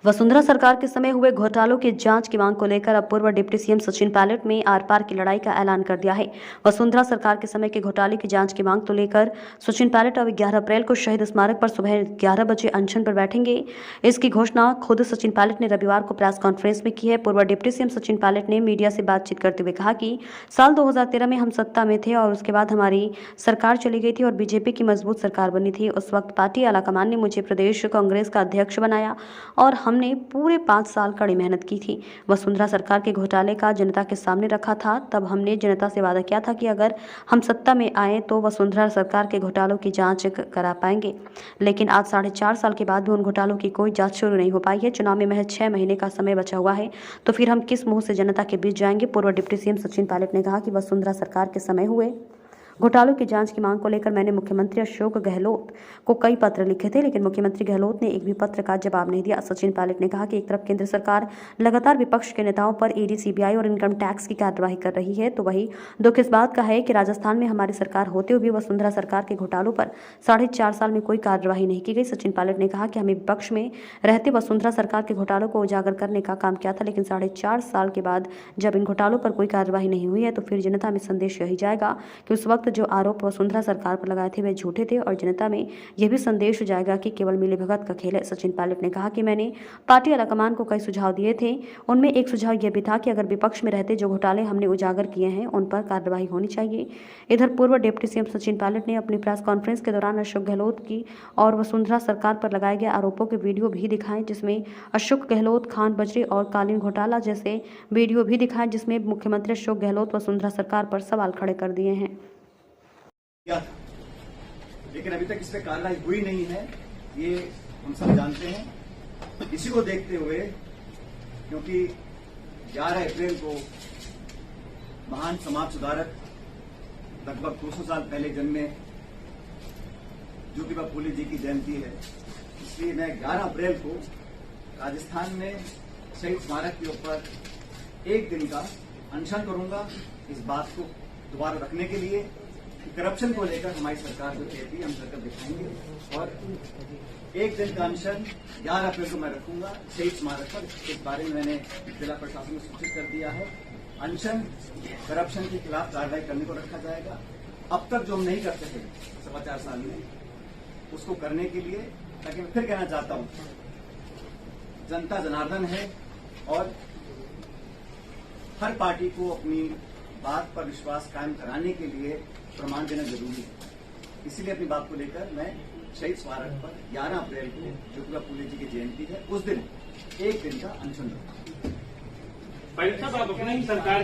वसुंधरा सरकार के समय हुए घोटालों की जांच की मांग को लेकर अब पूर्व डिप्टी सीएम सचिन पायलट ने आर पार की लड़ाई का ऐलान कर दिया है। वसुंधरा सरकार के समय के घोटाले की जांच की मांग को लेकर सचिन पायलट अब 11 अप्रैल को शहीद स्मारक पर सुबह 11 बजे अनशन पर बैठेंगे। इसकी घोषणा खुद सचिन पायलट ने रविवार को प्रेस कॉन्फ्रेंस में की है। पूर्व डिप्टी सीएम सचिन पायलट ने मीडिया से बातचीत करते हुए कहा कि साल 2013 में हम सत्ता में थे और उसके बाद हमारी सरकार चली गई थी और बीजेपी की मजबूत सरकार बनी थी। उस वक्त पार्टी आलाकमान ने मुझे प्रदेश कांग्रेस का अध्यक्ष बनाया और हमने पूरे 5 साल कड़ी मेहनत की थी। वसुंधरा सरकार के घोटाले का जनता के सामने रखा था। तब हमने जनता से वादा किया था कि अगर हम सत्ता में आए तो वसुंधरा सरकार के घोटालों की जांच करा पाएंगे। लेकिन आज 4.5 साल के बाद भी उन घोटालों की कोई जांच शुरू नहीं हो पाई है। चुनाव में महज 6 महीने का समय बचा हुआ है, तो फिर हम किस मुंह से जनता के बीच जाएंगे। पूर्व डिप्टी सीएम सचिन पायलट ने कहा कि वसुंधरा सरकार के समय हुए घोटालों की जांच की मांग को लेकर मैंने मुख्यमंत्री अशोक गहलोत को कई पत्र लिखे थे, लेकिन मुख्यमंत्री गहलोत ने एक भी पत्र का जवाब नहीं दिया। सचिन पायलट ने कहा कि एक तरफ केंद्र सरकार लगातार विपक्ष के नेताओं पर ईडी, सीबीआई और इनकम टैक्स की कार्यवाही कर रही है, तो वही दुख इस बात का है कि राजस्थान में हमारी सरकार होते हुए वसुंधरा सरकार के घोटालों पर 4.5 साल में कोई कार्यवाही नहीं की गई। सचिन पायलट ने कहा कि हमें विपक्ष में रहते वसुंधरा सरकार के घोटालों को उजागर करने का काम किया था, लेकिन 4.5 साल के बाद जब इन घोटालों पर कोई कार्यवाही नहीं हुई है तो फिर जनता में संदेश यही जाएगा कि उस वक्त जो आरोप वसुंधरा सरकार पर लगाए थे वे झूठे थे और जनता में यह भी संदेश जाएगा कि केवल मिलीभगत का खेल है। सचिन पायलट ने कहा कि मैंने पार्टी आलाकमान को कई सुझाव दिए थे, उनमें एक सुझाव यह भी था कि अगर विपक्ष में रहते जो घोटाले हमने उजागर किए हैं उन पर कार्रवाई होनी चाहिए। इधर पूर्व डिप्टी सीएम सचिन पायलट ने अपनी प्रेस कॉन्फ्रेंस के दौरान अशोक गहलोत की और वसुंधरा सरकार पर लगाए गए आरोपों के वीडियो भी दिखाए, जिसमें अशोक गहलोत, खान बजरी और कालीन घोटाला जैसे वीडियो भी दिखाए, जिसमें मुख्यमंत्री अशोक गहलोत वसुंधरा सरकार पर सवाल खड़े कर दिए हैं। लेकिन अभी तक इस पर कार्रवाई हुई नहीं है, ये हम सब जानते हैं। इसी को देखते हुए, क्योंकि 11 अप्रैल को महान समाज सुधारक लगभग 200 साल पहले जन्मे ज्योतिबा फूले जी की जयंती है, इसलिए मैं 11 अप्रैल को राजस्थान में शहीद स्मारक के ऊपर एक दिन का अनशन करूंगा, इस बात को दोबारा रखने के लिए करप्शन को लेकर हमारी सरकार जो कहती है हम सरकार दिखाएंगे। और एक दिन का अनशन 11 अप्रैल को मैं रखूंगा शहीद स्मारक पर। इस बारे में मैंने जिला प्रशासन को सूचित कर दिया है। अनशन करप्शन के खिलाफ कार्रवाई करने को रखा जाएगा। अब तक जो हम नहीं कर सके 4.25 साल में, उसको करने के लिए, ताकि मैं फिर कहना चाहता हूं, जनता जनार्दन है और हर पार्टी को अपनी बात पर विश्वास कायम कराने के लिए प्रमाण देना जरूरी है। इसीलिए अपनी बात को लेकर मैं शहीद स्मारक पर 11 अप्रैल को ज्योतिबा फूले जी की जयंती है, उस दिन एक दिन का अनशन रखूंगा।